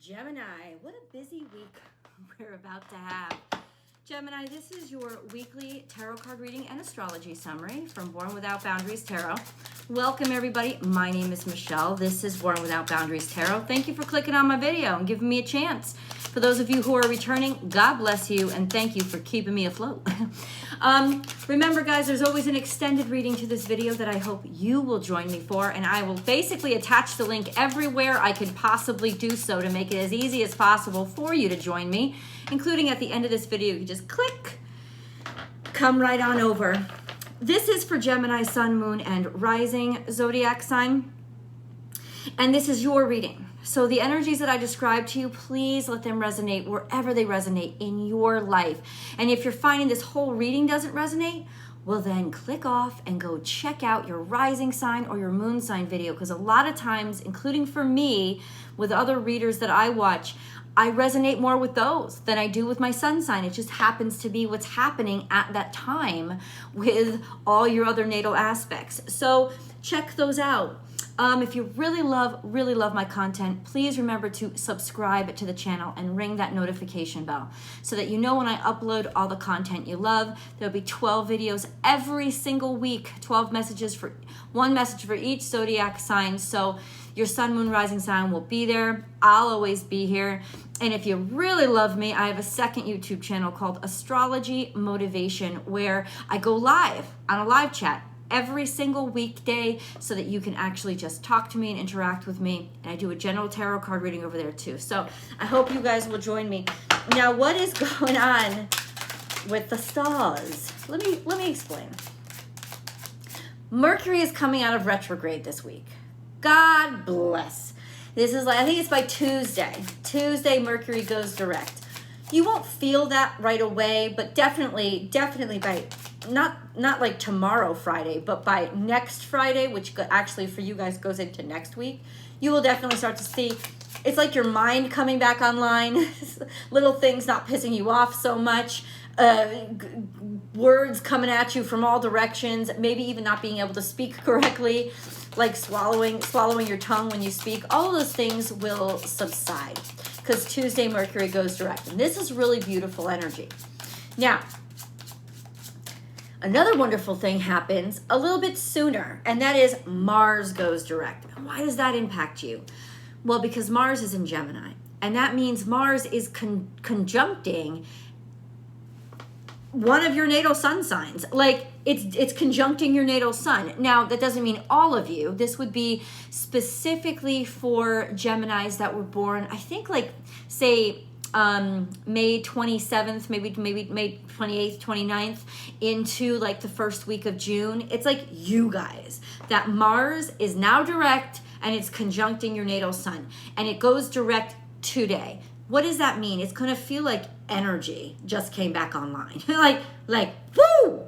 Gemini, what a busy week we're about to have. Gemini, this is your weekly tarot card reading and astrology summary from Born Without Boundaries Tarot. Welcome, everybody. My name is Michelle. This is Born Without Boundaries Tarot. Thank you for clicking on my video and giving me a chance. For those of you who are returning, God bless you, and thank you for keeping me afloat. Remember, guys, there's always an extended reading to this video that I hope you will join me for, and I will basically attach the link everywhere I could possibly do so to make it as easy as possible for you to join me, including at the end of this video. You can just click, come right on over. This is for Gemini, Sun, Moon, and Rising zodiac sign, and this is your reading. So the energies that I described to you, please let them resonate wherever they resonate in your life. And if you're finding this whole reading doesn't resonate, well then click off and go check out your rising sign or your moon sign video, because a lot of times, including for me, with other readers that I watch, I resonate more with those than I do with my sun sign. It just happens to be what's happening at that time with all your other natal aspects. So check those out. If you really love my content, please remember to subscribe to the channel and ring that notification bell so that you know when I upload all the content you love. There'll be 12 videos every single week, 12 messages for one message for each zodiac sign. So your sun, moon, rising sign will be there. I'll always be here. And if you really love me, I have a second YouTube channel called Astrology Motivation, where I go live on a live chat every single weekday so that you can actually just talk to me and interact with me. And I do a general tarot card reading over there too. So I hope you guys will join me. Now, what is going on with the stars? Let me explain. Mercury is coming out of retrograde this week. God bless. This is like, I think it's by Tuesday. Tuesday, Mercury goes direct. You won't feel that right away, but definitely by not like tomorrow Friday, but by next Friday, which actually for you guys goes into next week, you will definitely start to see, it's like your mind coming back online, little things not pissing you off so much, words coming at you from all directions, maybe even not being able to speak correctly, like swallowing your tongue when you speak. All of those things will subside because Tuesday Mercury goes direct, and this is really beautiful energy. Now, another wonderful thing happens a little bit sooner, and that is Mars goes direct. And why does that impact you? Well, because Mars is in Gemini, and that means Mars is conjuncting one of your natal sun signs. Like it's conjuncting your natal sun. Now, that doesn't mean all of you. This would be specifically for Geminis that were born, I think, like, say, May 27th, maybe May 28th, 29th, into like the first week of June. It's like you guys, that Mars is now direct and it's conjuncting your natal sun, and it goes direct today. What does that mean? It's going to feel like energy just came back online. like, woo!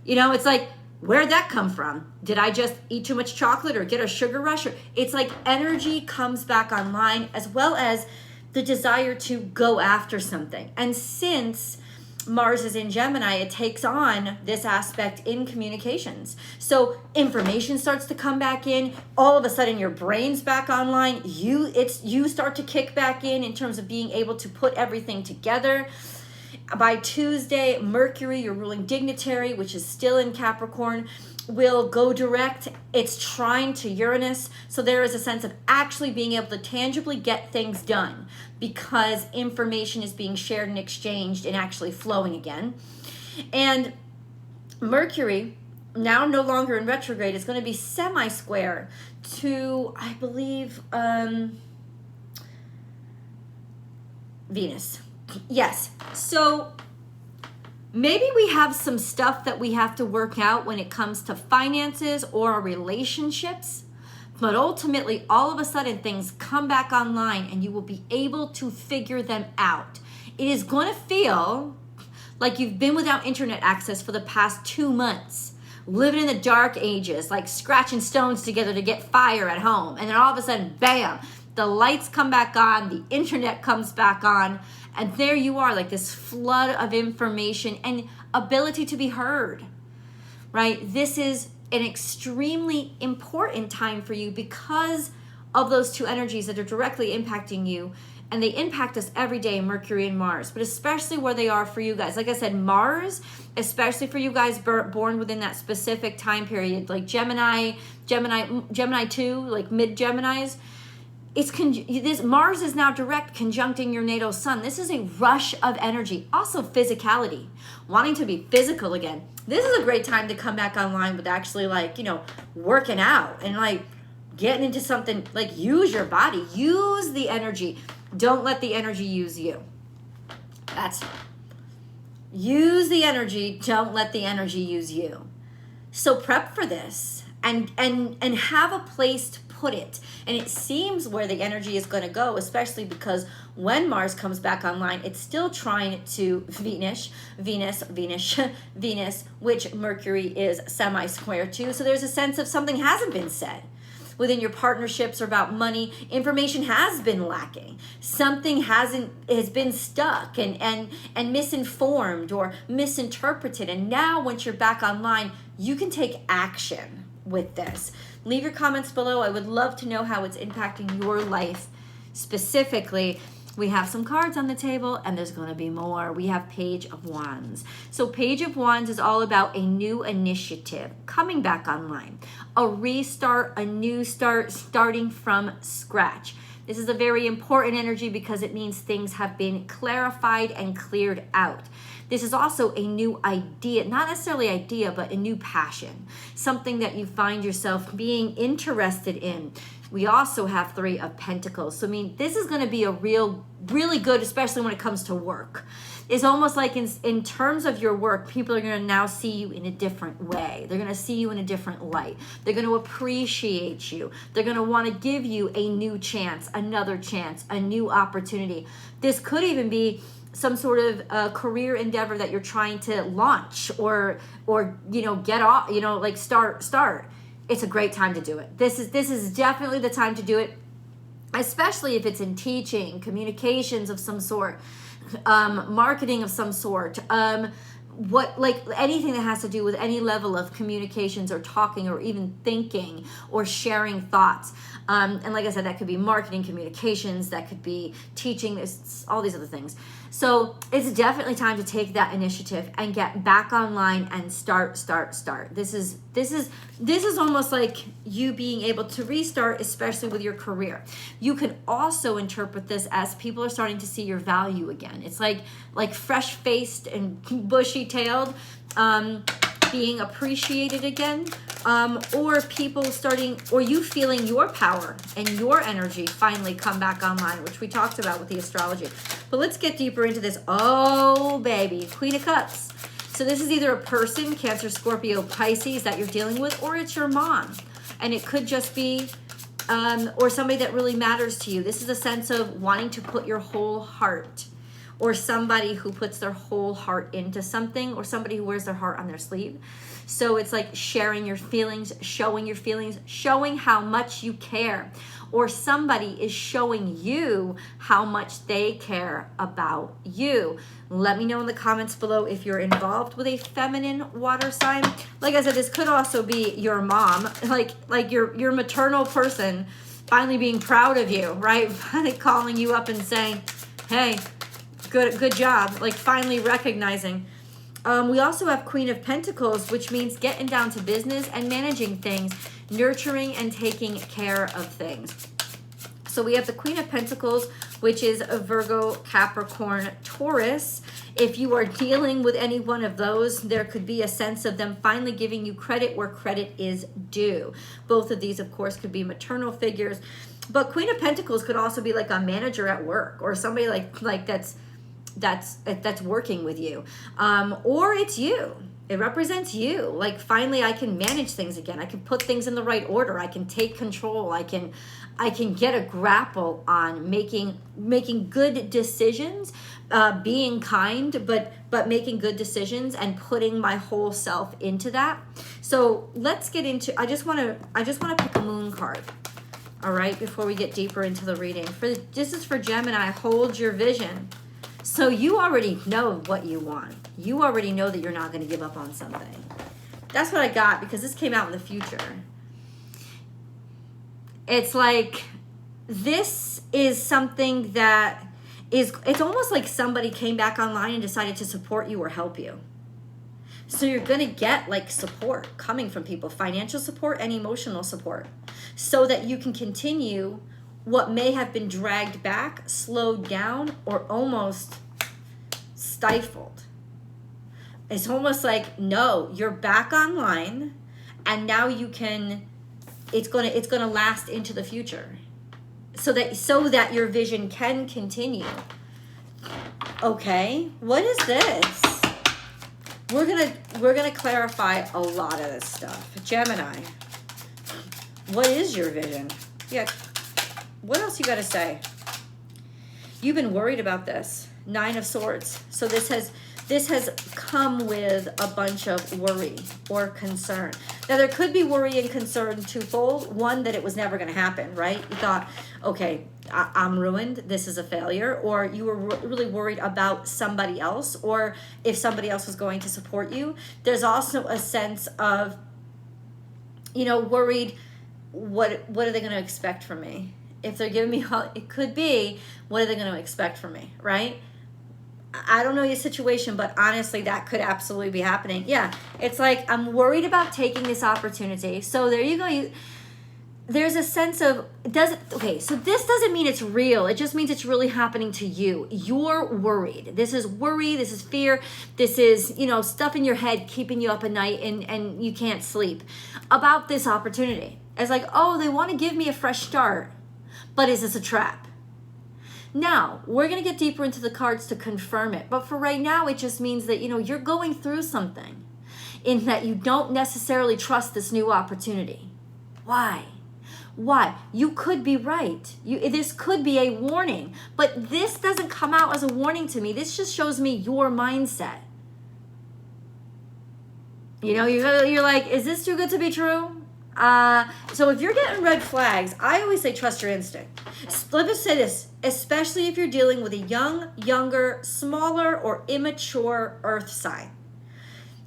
You know, it's like, where'd that come from? Did I just eat too much chocolate or get a sugar rush? It's like energy comes back online, as well as the desire to go after something. And since Mars is in Gemini, it takes on this aspect in communications. So information starts to come back in. All of a sudden, your brain's back online. You start to kick back in terms of being able to put everything together. By Tuesday, Mercury, your ruling dignitary, which is still in Capricorn, will go direct. It's trine to Uranus. So there is a sense of actually being able to tangibly get things done because information is being shared and exchanged and actually flowing again. And Mercury, now no longer in retrograde, is going to be semi-square to, I believe, Venus. Yes. So maybe we have some stuff that we have to work out when it comes to finances or our relationships, but ultimately all of a sudden things come back online and you will be able to figure them out. It is going to feel like you've been without internet access for the past 2 months, living in the dark ages, like scratching stones together to get fire at home. And then all of a sudden, bam, the lights come back on, the internet comes back on, and there you are, like this flood of information and ability to be heard, right? This is an extremely important time for you because of those two energies that are directly impacting you, and they impact us every day, Mercury and Mars, but especially where they are for you guys. Like I said, Mars, especially for you guys born within that specific time period, like Gemini 2, like mid-Geminis, this Mars is now direct conjuncting your natal sun. This is a rush of energy. Also physicality, wanting to be physical again. This is a great time to come back online with actually like, you know, working out and like getting into something, like use your body, use the energy. Don't let the energy use you. Use the energy. Don't let the energy use you. So prep for this and have a place to put it. And it seems where the energy is going to go, especially because when Mars comes back online, it's still trying to Venus, which Mercury is semi-square to. So there's a sense of something hasn't been said within your partnerships or about money. Information has been lacking. Something has been stuck and misinformed or misinterpreted. And now once you're back online, you can take action with this. Leave your comments below. I would love to know how it's impacting your life specifically. We have some cards on the table, and there's going to be more. We have Page of Wands. So Page of Wands is all about a new initiative, coming back online, a restart, a new start, starting from scratch. This is a very important energy because it means things have been clarified and cleared out. This is also a new idea, not necessarily idea, but a new passion, something that you find yourself being interested in. We also have Three of Pentacles. So, I mean, this is going to be a really good, especially when it comes to work. It's almost like in terms of your work, people are going to now see you in a different way. They're going to see you in a different light. They're going to appreciate you. They're going to want to give you a new chance, another chance, a new opportunity. This could even be some sort of career endeavor that you're trying to launch or you know, get off, you know, like start. It's a great time to do it. This is definitely the time to do it, especially if it's in teaching, communications of some sort, marketing of some sort, like anything that has to do with any level of communications or talking or even thinking or sharing thoughts. And like I said, that could be marketing, communications, that could be teaching, there's all these other things. So it's definitely time to take that initiative and get back online and start. This is almost like you being able to restart, especially with your career. You can also interpret this as people are starting to see your value again. It's like fresh-faced and bushy-tailed, being appreciated again, or people starting, or you feeling your power and your energy finally come back online, which we talked about with the astrology. But let's get deeper into this. Oh, baby, Queen of Cups. So this is either a person, Cancer, Scorpio, Pisces, that you're dealing with, or it's your mom. And it could just be, or somebody that really matters to you. This is a sense of wanting to put your whole heart, or somebody who puts their whole heart into something, or somebody who wears their heart on their sleeve. So it's like sharing your feelings, showing how much you care, or somebody is showing you how much they care about you. Let me know in the comments below if you're involved with a feminine water sign. Like I said, this could also be your mom, like your maternal person finally being proud of you, right? Finally calling you up and saying, hey, good job, like finally recognizing. We also have Queen of Pentacles, which means getting down to business and managing things, nurturing and taking care of things. So we have the Queen of Pentacles, which is a Virgo, Capricorn, Taurus. If you are dealing with any one of those, there could be a sense of them finally giving you credit where credit is due. Both of these, of course, could be maternal figures. But Queen of Pentacles could also be like a manager at work, or somebody like that's working with you, or it's you. It represents you. Like finally I can manage things again. I can put things in the right order. I can take control. I can get a grapple on making good decisions, being kind, but making good decisions and putting my whole self into that. So let's get into, I just want to pick a moon card. All right, before we get deeper into the reading. This is for Gemini. Hold your vision. So you already know what you want. You already know that you're not going to give up on something. That's what I got, because this came out in the future. It's like this is something that it's almost like somebody came back online and decided to support you or help you. So you're going to get like support coming from people, financial support and emotional support, so that you can continue what may have been dragged back, slowed down, or almost stifled. It's almost like, no, you're back online, and now you can, it's gonna last into the future, so that your vision can continue. Okay, what is this? We're gonna clarify a lot of this stuff. Gemini, what is your vision? Yeah, what else you gotta say? You've been worried about this. 9 of Swords. So this has come with a bunch of worry or concern. Now, there could be worry and concern twofold. One, that it was never going to happen, right? You thought, okay, I'm ruined. This is a failure. Or you were really worried about somebody else, or if somebody else was going to support you. There's also a sense of, worried, what are they going to expect from me? If they're giving me, it could be, what are they going to expect from me, right? I don't know your situation, but honestly, that could absolutely be happening. Yeah, it's like, I'm worried about taking this opportunity. So there you go. There's a sense of, so this doesn't mean it's real. It just means it's really happening to you. You're worried. This is worry. This is fear. This is, stuff in your head keeping you up at night and you can't sleep about this opportunity. It's like, oh, they want to give me a fresh start, but is this a trap? Now, we're going to get deeper into the cards to confirm it. But for right now, it just means that, you're going through something in that you don't necessarily trust this new opportunity. Why? You could be right. This could be a warning. But this doesn't come out as a warning to me. This just shows me your mindset. You're like, is this too good to be true? So if you're getting red flags, I always say trust your instinct. Let me say this, especially if you're dealing with a younger, smaller, or immature earth sign.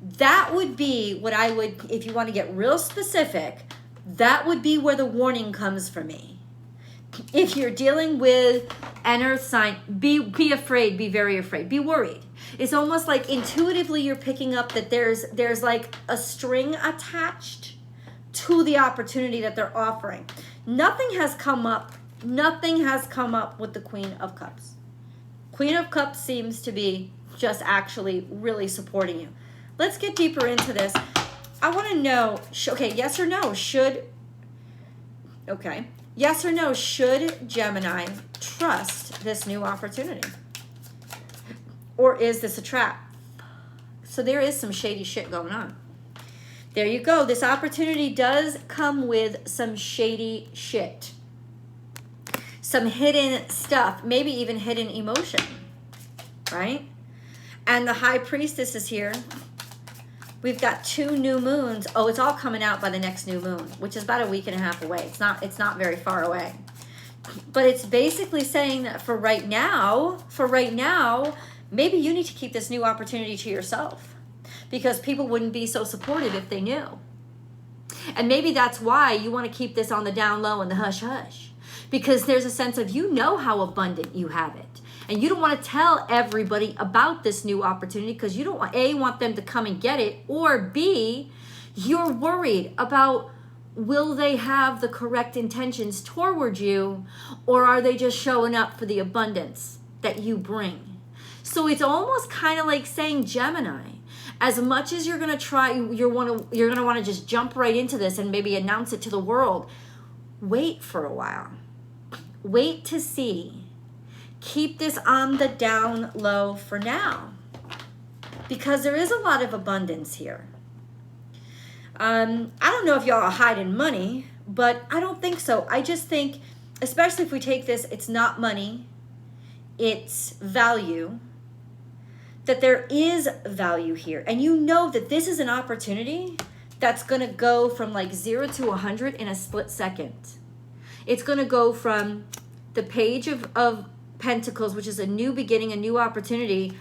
That would be what I would, if you want to get real specific, that would be where the warning comes for me. If you're dealing with an earth sign, be afraid, be very afraid, be worried. It's almost like intuitively you're picking up that there's like a string attached to the opportunity that they're offering. Nothing has come up with the Queen of Cups. Queen of Cups seems to be just actually really supporting you. Let's get deeper into this. I want to know, yes or no, yes or no, should Gemini trust this new opportunity? Or is this a trap? So there is some shady shit going on. There you go. This opportunity does come with some shady shit. Some hidden stuff, maybe even hidden emotion, right? And the High Priestess is here. We've got 2 new moons. Oh, it's all coming out by the next new moon, which is about a week and a half away. It's not very far away. But it's basically saying that for right now, maybe you need to keep this new opportunity to yourself, because people wouldn't be so supportive if they knew. And maybe that's why you want to keep this on the down low and the hush hush, because there's a sense of, how abundant you have it. And you don't want to tell everybody about this new opportunity because you don't want, A, want them to come and get it, or B, you're worried about, will they have the correct intentions toward you, or are they just showing up for the abundance that you bring? So it's almost kind of like saying, Gemini, as much as you're going to try, you're going to want to just jump right into this and maybe announce it to the world, wait for a while. Wait to see. Keep this on the down low for now, because there is a lot of abundance here. I don't know if y'all are hiding money, but I don't think so. I just think, especially if we take this, it's not money, it's value, that there is value here. And you know that this is an opportunity that's going to go from like 0 to 100 in a split second. It's going to go from the Page of Pentacles, which is a new beginning, a new opportunity,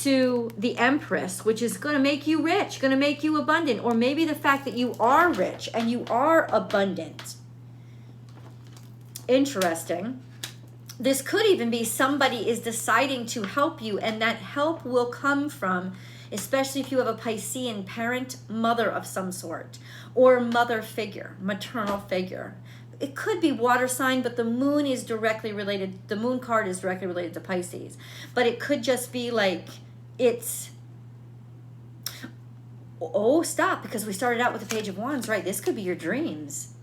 to the Empress, which is going to make you rich, going to make you abundant, or maybe the fact that you are rich and you are abundant. Interesting. This could even be somebody is deciding to help you, and that help will come from, especially if you have a Piscean parent, mother of some sort, or mother figure, maternal figure. It could be water sign, but the moon is directly related. The moon card is directly related to Pisces. But it could just be like, it's, oh, stop, because we started out with the Page of Wands, right? This could be your dreams.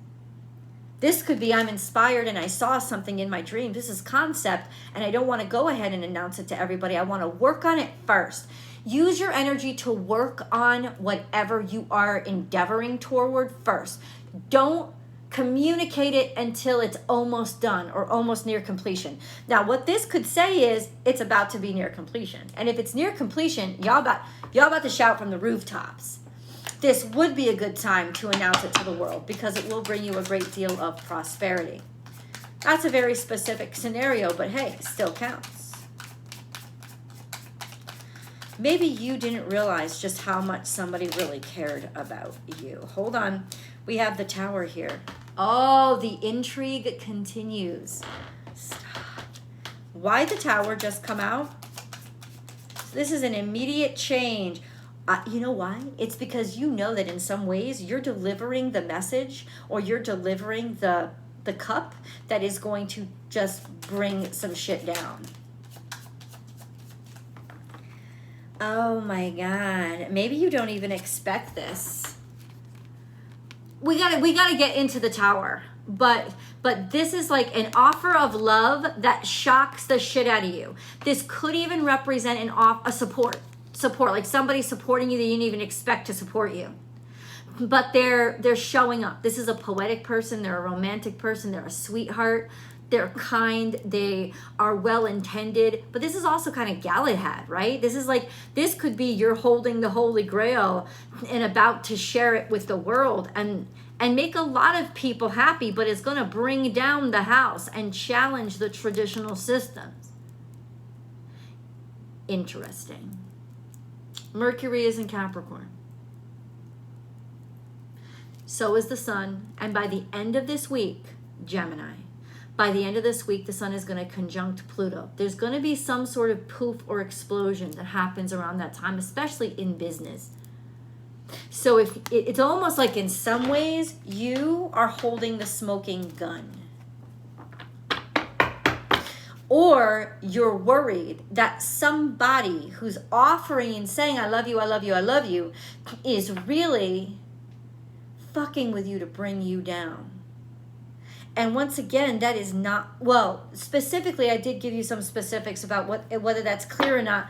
This could be, I'm inspired and I saw something in my dream. This is concept, and I don't want to go ahead and announce it to everybody. I want to work on it first. Use your energy to work on whatever you are endeavoring toward first. Don't communicate it until it's almost done or almost near completion. Now, what this could say is it's about to be near completion. And if it's near completion, y'all about to shout from the rooftops. This would be a good time to announce it to the world because it will bring you a great deal of prosperity. That's a very specific scenario, but hey, still counts. Maybe you didn't realize just how much somebody really cared about you. Hold on. We have the Tower here. Oh, the intrigue continues. Stop. Why the Tower just come out? This is an immediate change. You know why? It's because you know that in some ways you're delivering the message, or you're delivering the cup that is going to just bring some shit down. Oh my God. Maybe you don't even expect this. We gotta get into the Tower. But this is like an offer of love that shocks the shit out of you. This could even represent a support, like somebody supporting you that you didn't even expect to support you. But they're showing up. This is a poetic person, they're a romantic person, they're a sweetheart, they're kind, they are well-intended, but this is also kind of Galahad, right? This is like, this could be you're holding the Holy Grail and about to share it with the world and make a lot of people happy, but it's going to bring down the house and challenge the traditional systems. Interesting. Mercury is in Capricorn. So is the Sun. And by the end of this week, Gemini, by the end of this week, the Sun is going to conjunct Pluto. There's going to be some sort of poof or explosion that happens around that time, especially in business. So if it's almost like in some ways you are holding the smoking gun. Or you're worried that somebody who's offering and saying, I love you, I love you, I love you, is really fucking with you to bring you down. And once again, that is not, well, specifically, I did give you some specifics about whether that's clear or not.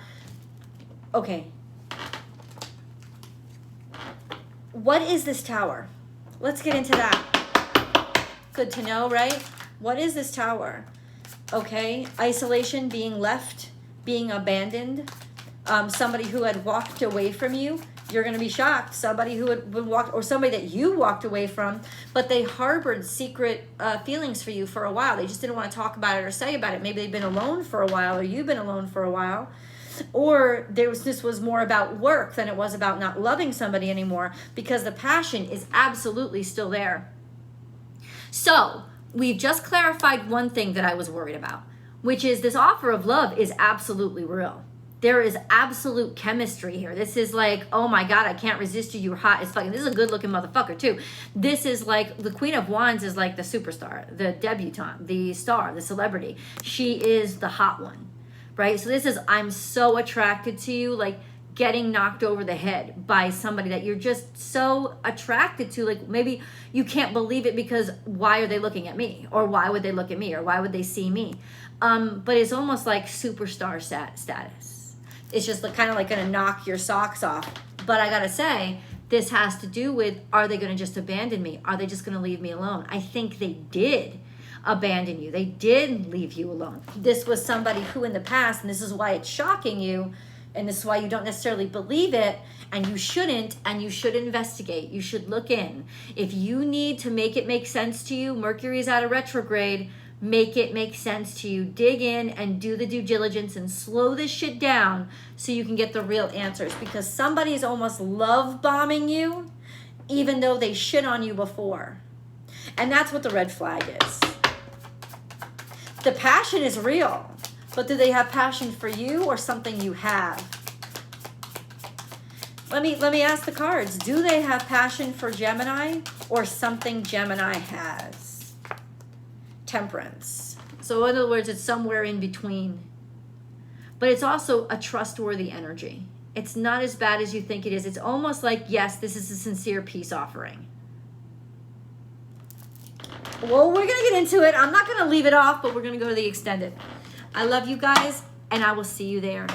Okay. What is this Tower? Let's get into that. Good to know, right? What is this Tower? Okay, isolation, being left, being abandoned, somebody who had walked away from you. You're going to be shocked. Somebody who had walked, or somebody that you walked away from, but they harbored secret feelings for you for a while. They just didn't want to talk about it or say about it. Maybe they've been alone for a while, or you've been alone for a while. Or this was more about work than it was about not loving somebody anymore, because the passion is absolutely still there. So we've just clarified one thing that I was worried about, which is this offer of love is absolutely real. There is absolute chemistry here. This is like, oh my God, I can't resist you. You're hot as fucking. This is a good looking motherfucker too. This is like, the Queen of Wands is like the superstar, the debutante, the star, the celebrity. She is the hot one, right? So this is, I'm so attracted to you, like getting knocked over the head by somebody that you're just so attracted to. Like maybe you can't believe it because why are they looking at me? Or why would they look at me? Or why would they see me? But it's almost like superstar status. It's just kind of like going to knock your socks off. But I got to say, this has to do with, are they going to just abandon me? Are they just going to leave me alone? I think they did abandon you. They did leave you alone. This was somebody who in the past, and this is why it's shocking you, and this is why you don't necessarily believe it, and you should investigate. You should look in. If you need to make it make sense to you, Mercury is out of retrograde, make it make sense to you. Dig in and do the due diligence and slow this shit down so you can get the real answers, because somebody is almost love bombing you even though they shit on you before. And that's what the red flag is. The passion is real, but do they have passion for you or something you have? Let me ask the cards. Do they have passion for Gemini or something Gemini has? Temperance. So in other words, it's somewhere in between. But it's also a trustworthy energy. It's not as bad as you think it is. It's almost like, yes, this is a sincere peace offering. Well, we're going to get into it. I'm not going to leave it off, but we're going to go to the extended. I love you guys, and I will see you there.